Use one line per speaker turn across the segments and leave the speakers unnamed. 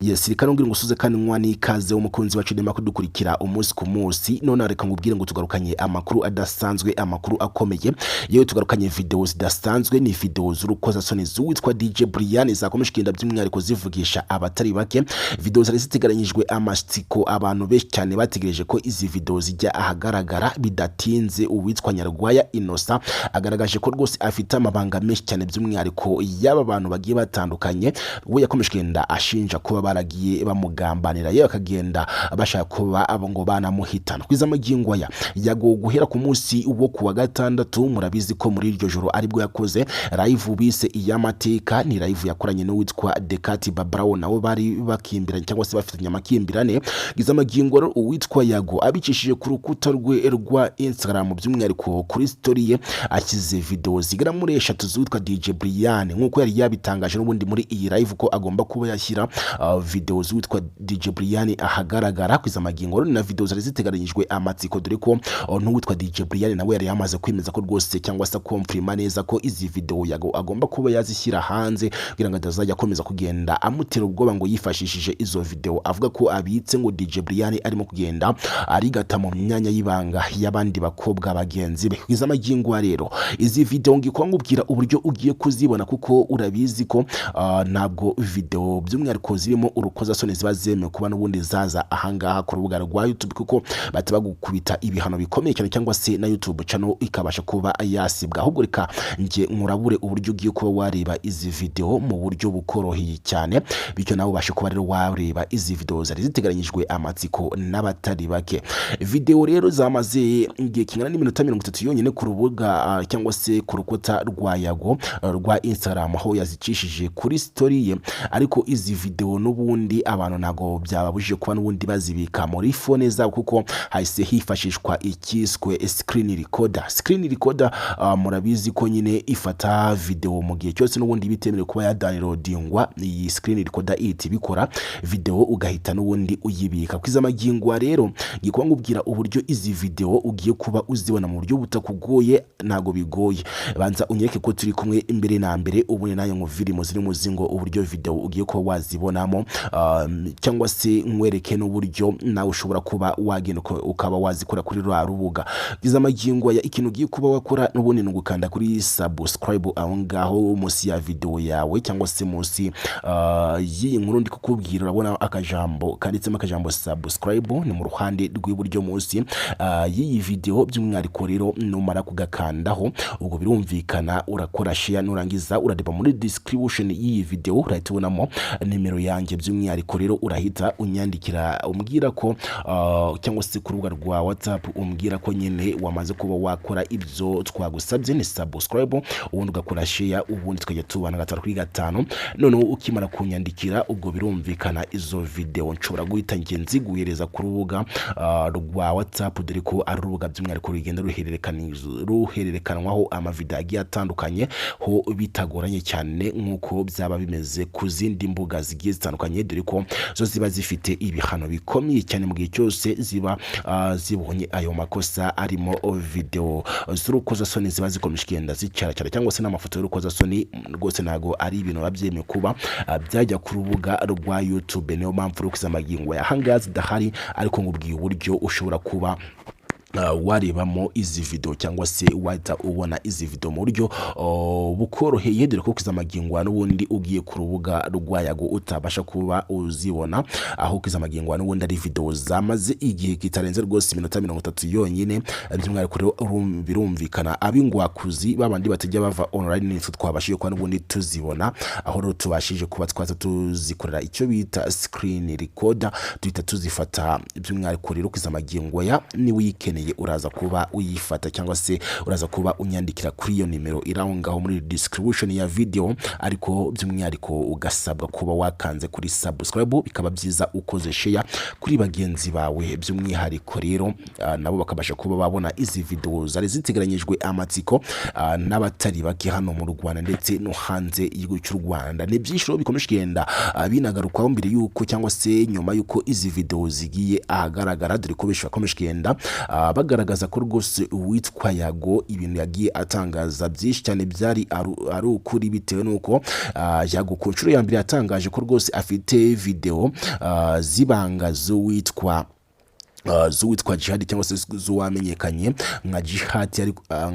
Yes, reka nongere ngusuze kandi mwani ikaze umukunzi wacu ndema kudukurikira umunsi ku munsi. None reka ngubwire ngo tugarukanye amakuru adasanzwe, amakuru akomeye. Yewe tugarukanye video zidasanzwe, ni video z'urukozasoni z'uwitwa DJ Brian zakomeje kugenda by'umwihariko zivugisha abatari bake. Video zari zitegeranyijwe amastiko, abantu benshi cyane bategereje ko izi video zijya ahagaragara bidatinze. Uwitwa Nyarwaya Innocent agaragaje ko rwose afite amabanga menshi cyane by'umwihariko y'aba bantu bagiye batandukanye. We yakomeje kugenda ashinja kuba baragiye bamugambanira, yewe akagenda bashaka kuba abo ngo banamuhitana. Kwiza magingo aya yago guhera ku munsi wo kuwa gatandatu, murabizi ko muri iryo joro aribwo yakoze live bise iy'amateka. Ni live yakoranye n'uwitwa Dekati Babrao, nabo bari bakimbiranye cyangwa se bafitanye amakimbirane. Kwiza magingo rero uwitwa Yago abicishije ku rukuta rwe rwa Instagram by'umwihariko kuri story ye akize video zigera muri 3 z'uwitwa DJ Brian, nkuko yari yabitangaje n'ubundi muri iyi live ko agomba kuba yashyira video z'uwitwa DJ Brian ahagaragara. Kwiza magingo na video zari zitegaranyijwe amatsiko, dore ko n'uwitwa DJ Brian nawe yari yamaze kwemeza ko rwose cyangwa se confirma neza ko izi video Yago agomba kuba yazishyira hanze kugira ngo atazajya akomeza kugenda amutera ubwoba ngo yifashishije izo video. Avuga ko abitse ngo DJ Brian arimo kugenda arigata mu myanya y'ibanga y'abandi bakobwa bagenzi be. Kwiza magingo rero izi video ngikongubwira uburyo ugiye kuzibona, kuko urabizi ko ntabwo video by'umwihariko zirimo urukozasoni ziba zemewe kuba n'ubundi zaza ahangaha ku rubuga rwa YouTube, kuko bataba gukubita ibihano bikomeye cyane cyangwa se na YouTube channel ikabasha kuba yasibwa. Ahubwo reka nge nkurabure uburyo ugiye kuba wareba izi video mu buryo bukoroheye cyane, bityo nawe ubashe kuba rero wareba izi video zari zitegaranyijwe amatsiko n'abatari bake. Video rero zamaze igihe kingana n'iminota 30 yonyine ku rubuga cyangwa se ku rukuta rwa Yago rwa Instagram, aho yazicishije kuri story ye. Ariko izi video n'ubundi abantu nago byababujije kuba n'ubundi bazibika muri phone zabo, kuko hahise hifashishwa ikiswe screen recorder. Screen recorder murabizi ko nyine ifata video mu gihe cyose n'ubundi bitemerewe kuba ya downloadingwa. Iyi screen recorder iti bikora video ugahita n'ubundi uyibika. Kwiza magingo rero ngikwa ngubwira uburyo izi video ugiye kuba uzibona mu buryo butakugoye, nago bigoye. Banza unyeke ko turi kumwe imbere na mbere, ubune nayo nkuviri mu ziri muzingo uburyo video ugiye kuba wazibonamo, cyangwa se nkwereke n'uburyo nawe ushobora kuba wagenda ukaba wazikora kuri rwa rubuga. Kwiza magingo ya ikintu ugiye kuba wakora n'ubundi ni ugukanda kuri subscribe aho ngaho munsi ya video yawe, cyangwa se munsi y'iyi nkuru ndi kukubwira urabona akajambo kanditsemo akajambo subscribe, ni mu ruhande rw'iburyo munsi y'iyi video. By'umwihariko rero numara kugakandaho ubwo birumvikana urakora share, nurangiza uradeba muri description y'iyi video urahita ubonamo nimero yanjye. By'umwihariko rero urahita unyandikira umbwira ko cyangwa se ku rubuga rwa WhatsApp umbwira ko nyine wamaze kuba wakora ibyo twagusabye, ni subscribe, ubundi ugakora share, ubundi tukajya tubana 5 kuri 5. None ukimara kunyandikira ubwo birumvikana izo video nshobora guhita ngenzi guhereza ku rubuga rwa WhatsApp, dore ko ari urubuga by'umwihariko rigenda ruhererekanwaho amavideo agiye atandukanye ho bitagoranye cyane nkuko byaba bimeze ku zindi mbuga zigiye zitandukanye, dore ko zo ziba zifite ibihano bikomeye cyane mu gihe cyose ziba zibonye ayo makosa arimo video z'urukozasoni ziba zikomeje kugenda zicara cyangwa se n'amafoto y'urukozasoni. Rwose nago ari ibintu babyemeye kuba byajya ku rubuga rwa YouTube. Niyo mpamvu rukiza magingo ya hangazi zidahari, ariko ngubwiye uburyo ushobora kuba warebamo izi video cyangwa se wahita ubona izi video mu buryo bukoroheye, dore ko Kwiza magingo n'ubundi ugiye ku rubuga rwa Yago utabasha kuba uzibona. Aho Kwiza magingo n'ubundi ari video zamaze igihe kitarenze rwose iminota 30 yonyine. By'umwihariko rero birumvikana abingwakuzi babandi batajya bava online n'intu twabashije kwa n'ubundi tuzibona, aho rero tubashije kuba twaza tuzikorera icyo bita screen recorder, duhita tuzifata. By'umwihariko rero Kwiza magingo ya ni wikeneye uraza kuba uyifata, cyangwa se uraza kuba unyandikira kuri iyo nimero irangaho muri description ya video. Ariko by'umwihariko ugasabwa kuba wakanze kuri subscribe, bikaba byiza ukoze share kuri bagenzi bawe. By'umwihariko rero nabo bakabasha kuba babona izi video zari zitegeranyijwe amatsiko n'abatari bake hano mu Rwanda ndetse no hanze y'igihugu cy'u Rwanda. Ni byinshi bikomeje kugenda binagarukaho mbere yuko cyangwa se nyuma yuko izi video zigiye ahagaragara, dore ko bishobora komeje kugenda bagaragaza ko rwose uwitwa Yago ibintu yagiye atangaza byinshi cyane byari ari ukuri, bitewe nuko Yago ku nshuro ya mbere yatangaje ko rwose afite video zibanga z'uwitwa Jihad cyangwa se z'uwamenyekanye nka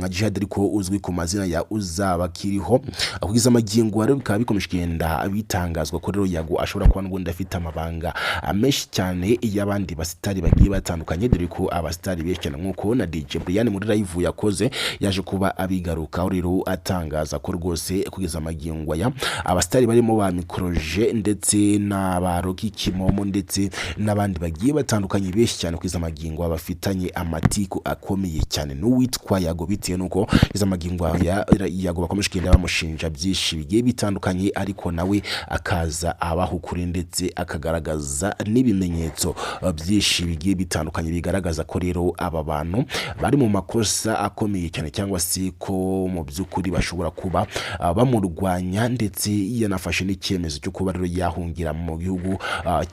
Jihad ariko uzwi ku mazina ya Uzaba Kiriho. Kugeza amagingo rero bikaba bikomeje kugenda bitangazwa ko rero Yago ashobora kuba n'ubundi afite amabanga menshi cyane y'abandi basitari bagiye batandukanye, dore ko abasitari benshi cyane nk'uko na DJ Brian muri live yakoze yaje kuba abigarukaho rero atangaza ko rwose kugeza amagingo aya abasitari barimo ba Mikoroje ndetse n'aba Rocky Kimomo ndetse n'abandi bagiye batandukanye benshi cyane kugeza amagingo abafitanye amatiku akomeye cyane n'uwitwa Yago, bitewe nuko kugeza amagingo Yago bakomeje kugenda bamushinja byinshi bigiye bitandukanye, ariko nawe akaza abahukuri ndetse akagaragaza n'ibimenyetso byinshi bigiye bitandukanye bigaragaza ko rero aba bantu bari mu makosa akomeye cyane, cyangwa se ko mu by'ukuri bashobora kuba bamurwanya, ndetse yanafashe n'icyemezo cyo kuba rero yahungira mu gihugu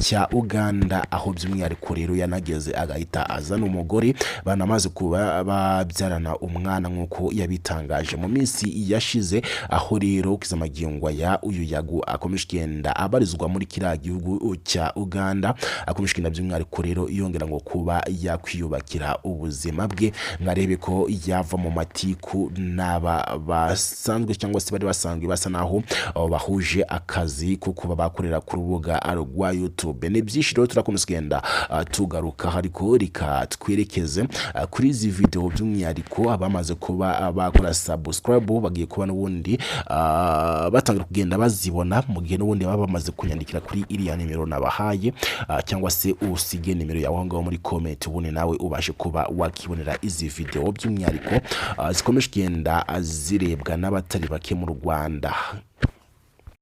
cya Uganda, aho by'umwihariko rero yanageze agahita azana umugore banamaze kuba babyarana umwana nk'uko yabitangaje mu minsi yashize, aho rero kugeza amagingo ya uyu Yago akomeje kugenda abarizwa muri kiriya gihugu cya Uganda, akomeje kugenda by'umwihariko rero yongera ngo kuba yakwiyubakira ubuzima bwe, ngarebe ko yava mu matiku n'aba basanzwe cyangwa se bari basanzwe basa naho bahuje akazi ko kuba bakorera ku rubuga rwa YouTube. Ni byinshi rero turakomeza kugenda tugaruka, ariko reka twerekeze kuri izi video by'umwihariko abamaze kuba bakora subscribe bagiye kuba n'ubundi batangira kugenda bazibona, mu gihe n'ubundi baba bamaze kunyandikira kuri iriya nimero nabahaye, cyangwa se usige nimero yawe ngaho muri comment, ubundi nawe ubashe kuba wakibonera izi video by'umwihariko zikomeje kugenda zirebwa n'abatari bake mu Rwanda.